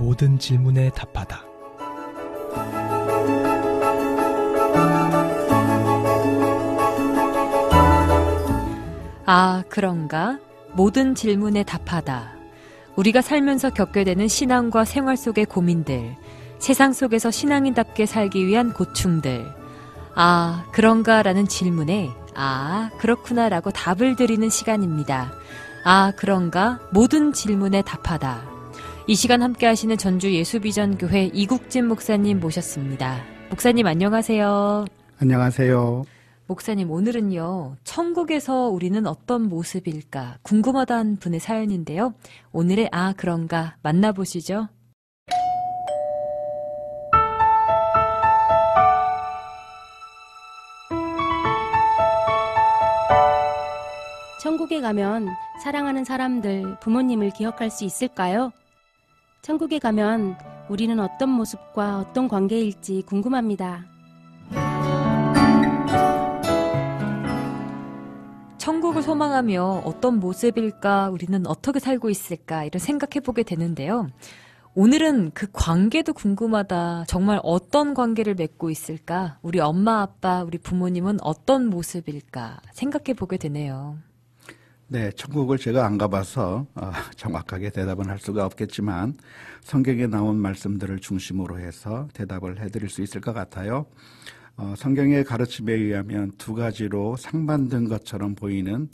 모든 질문에 답하다. 아, 그런가? 모든 질문에 답하다. 우리가 살면서 겪게 되는 신앙과 생활 속의 고민들, 세상 속에서 신앙인답게 살기 위한 고충들. 아, 그런가? 라는 질문에 아, 그렇구나 라고 답을 드리는 시간입니다. 아, 그런가? 모든 질문에 답하다. 이 시간 함께 하시는 전주 예수비전교회 이국진 목사님 모셨습니다. 목사님 안녕하세요. 안녕하세요. 목사님, 오늘은요, 천국에서 우리는 어떤 모습일까 궁금하다는 분의 사연인데요. 오늘의 아, 그런가 만나보시죠. 천국에 가면 사랑하는 사람들, 부모님을 기억할 수 있을까요? 천국에 가면 우리는 어떤 모습과 어떤 관계일지 궁금합니다. 천국을 소망하며 어떤 모습일까, 우리는 어떻게 살고 있을까, 이런 생각해보게 되는데요. 오늘은 그 관계도 궁금하다. 정말 어떤 관계를 맺고 있을까? 우리 엄마, 아빠, 우리 부모님은 어떤 모습일까? 생각해보게 되네요. 네, 천국을 제가 안 가봐서 정확하게 대답은 할 수가 없겠지만 성경에 나온 말씀들을 중심으로 해서 대답을 해드릴 수 있을 것 같아요. 성경의 가르침에 의하면 두 가지로 상반된 것처럼 보이는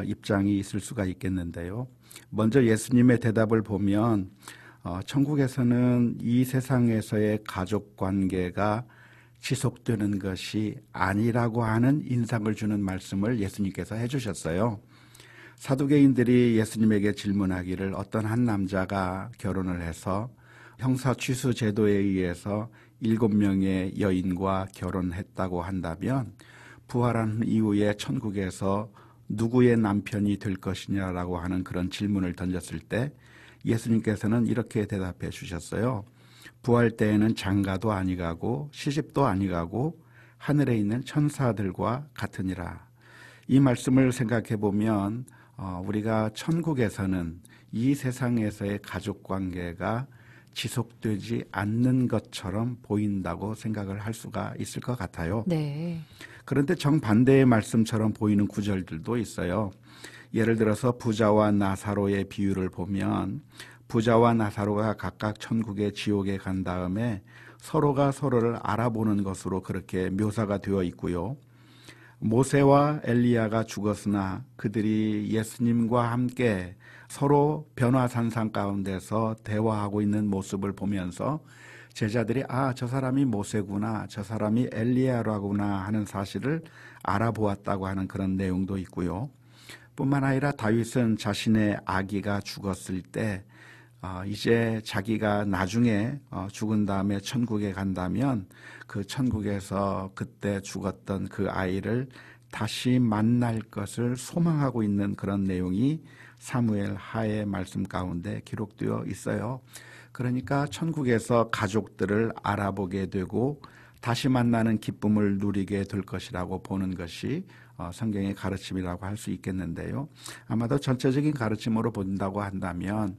입장이 있을 수가 있겠는데요. 먼저 예수님의 대답을 보면 천국에서는 이 세상에서의 가족관계가 지속되는 것이 아니라고 하는 인상을 주는 말씀을 예수님께서 해주셨어요. 사두개인들이 예수님에게 질문하기를 어떤 한 남자가 결혼을 해서 형사 취수 제도에 의해서 7명의 여인과 결혼했다고 한다면 부활한 이후에 천국에서 누구의 남편이 될 것이냐라고 하는 그런 질문을 던졌을 때 예수님께서는 이렇게 대답해 주셨어요. 부활 때에는 장가도 아니가고 시집도 아니가고 하늘에 있는 천사들과 같으니라. 이 말씀을 생각해 보면 우리가 천국에서는 이 세상에서의 가족관계가 지속되지 않는 것처럼 보인다고 생각을 할 수가 있을 것 같아요. 네. 그런데 정반대의 말씀처럼 보이는 구절들도 있어요. 예를 들어서 부자와 나사로의 비유를 보면 부자와 나사로가 각각 천국의 지옥에 간 다음에 서로가 서로를 알아보는 것으로 그렇게 묘사가 되어 있고요. 모세와 엘리야가 죽었으나 그들이 예수님과 함께 서로 변화산상 가운데서 대화하고 있는 모습을 보면서 제자들이 저 사람이 모세구나, 저 사람이 엘리야라구나 하는 사실을 알아보았다고 하는 그런 내용도 있고요. 뿐만 아니라 다윗은 자신의 아기가 죽었을 때 이제 자기가 나중에 죽은 다음에 천국에 간다면 그 천국에서 그때 죽었던 그 아이를 다시 만날 것을 소망하고 있는 그런 내용이 사무엘 하의 말씀 가운데 기록되어 있어요. 그러니까 천국에서 가족들을 알아보게 되고 다시 만나는 기쁨을 누리게 될 것이라고 보는 것이 성경의 가르침이라고 할 수 있겠는데요. 아마도 전체적인 가르침으로 본다고 한다면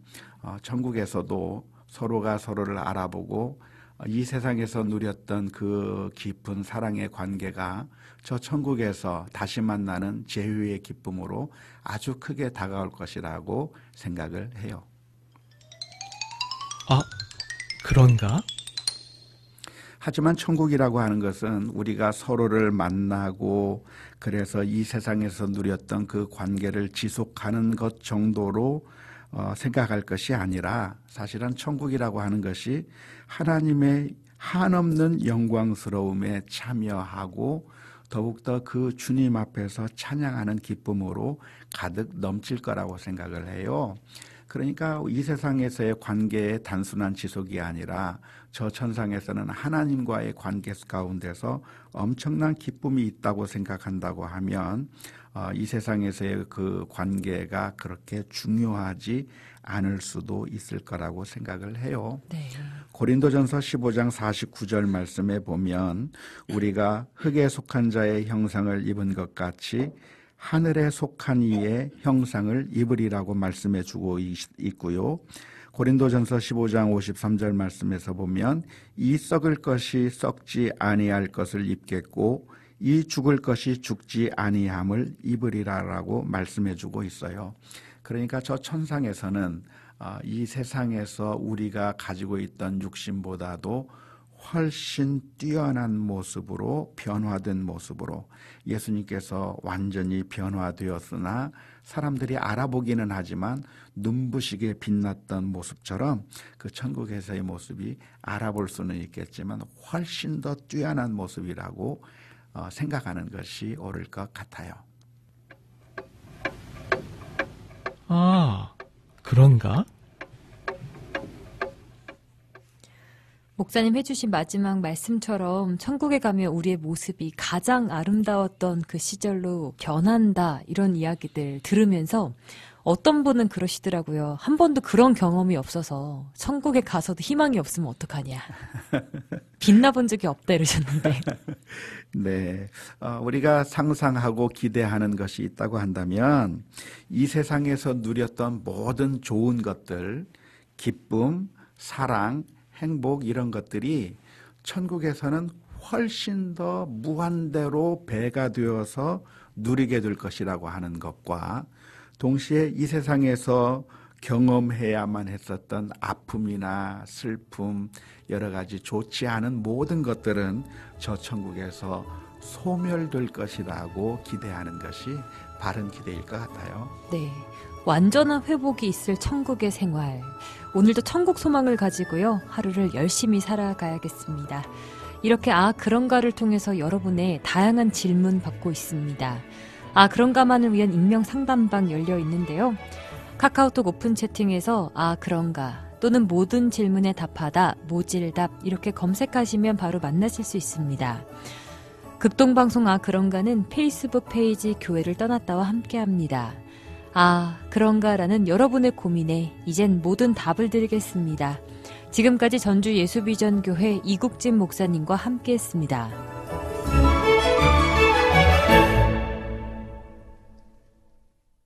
천국에서도 서로가 서로를 알아보고 이 세상에서 누렸던 그 깊은 사랑의 관계가 저 천국에서 다시 만나는 재회의 기쁨으로 아주 크게 다가올 것이라고 생각을 해요. 아, 그런가? 하지만 천국이라고 하는 것은 우리가 서로를 만나고 그래서 이 세상에서 누렸던 그 관계를 지속하는 것 정도로 생각할 것이 아니라 사실은 천국이라고 하는 것이 하나님의 한없는 영광스러움에 참여하고 더욱더 그 주님 앞에서 찬양하는 기쁨으로 가득 넘칠 거라고 생각을 해요. 그러니까 이 세상에서의 관계의 단순한 지속이 아니라 저 천상에서는 하나님과의 관계 가운데서 엄청난 기쁨이 있다고 생각한다고 하면 이 세상에서의 그 관계가 그렇게 중요하지 않을 수도 있을 거라고 생각을 해요. 네. 고린도전서 15장 49절 말씀에 보면 우리가 흙에 속한 자의 형상을 입은 것 같이 하늘에 속한 이의 형상을 입으리라고 말씀해 주고 있고요. 고린도전서 15장 53절 말씀에서 보면 이 썩을 것이 썩지 아니할 것을 입겠고 이 죽을 것이 죽지 아니함을 입으리라라고 말씀해 주고 있어요. 그러니까 저 천상에서는 이 세상에서 우리가 가지고 있던 육신보다도 훨씬 뛰어난 모습으로 변화된 모습으로 예수님께서 완전히 변화되었으나 사람들이 알아보기는 하지만 눈부시게 빛났던 모습처럼 그 천국에서의 모습이 알아볼 수는 있겠지만 훨씬 더 뛰어난 모습이라고 생각하는 것이 옳을 것 같아요. 아, 그런가? 목사님 해주신 마지막 말씀처럼 천국에 가면 우리의 모습이 가장 아름다웠던 그 시절로 변한다 이런 이야기들 들으면서 어떤 분은 그러시더라고요. 한 번도 그런 경험이 없어서 천국에 가서도 희망이 없으면 어떡하냐. 빛나본 적이 없다 이러셨는데. 네, 우리가 상상하고 기대하는 것이 있다고 한다면 이 세상에서 누렸던 모든 좋은 것들, 기쁨, 사랑, 행복 이런 것들이 천국에서는 훨씬 더 무한대로 배가 되어서 누리게 될 것이라고 하는 것과 동시에 이 세상에서 경험해야만 했었던 아픔이나 슬픔, 여러 가지 좋지 않은 모든 것들은 저 천국에서 소멸될 것이라고 기대하는 것이 바른 기대일 것 같아요. 네, 완전한 회복이 있을 천국의 생활. 오늘도 천국 소망을 가지고요. 하루를 열심히 살아가야겠습니다. 이렇게 그런가를 통해서 여러분의 다양한 질문 받고 있습니다. 그런가만을 위한 익명 상담방 열려 있는데요. 카카오톡 오픈 채팅에서 그런가 또는 모든 질문에 답하다, 모질답 이렇게 검색하시면 바로 만나실 수 있습니다. 극동방송 그런가는 페이스북 페이지 교회를 떠났다와 함께합니다. 그런가라는 여러분의 고민에 이젠 모든 답을 드리겠습니다. 지금까지 전주 예수비전교회 이국진 목사님과 함께했습니다.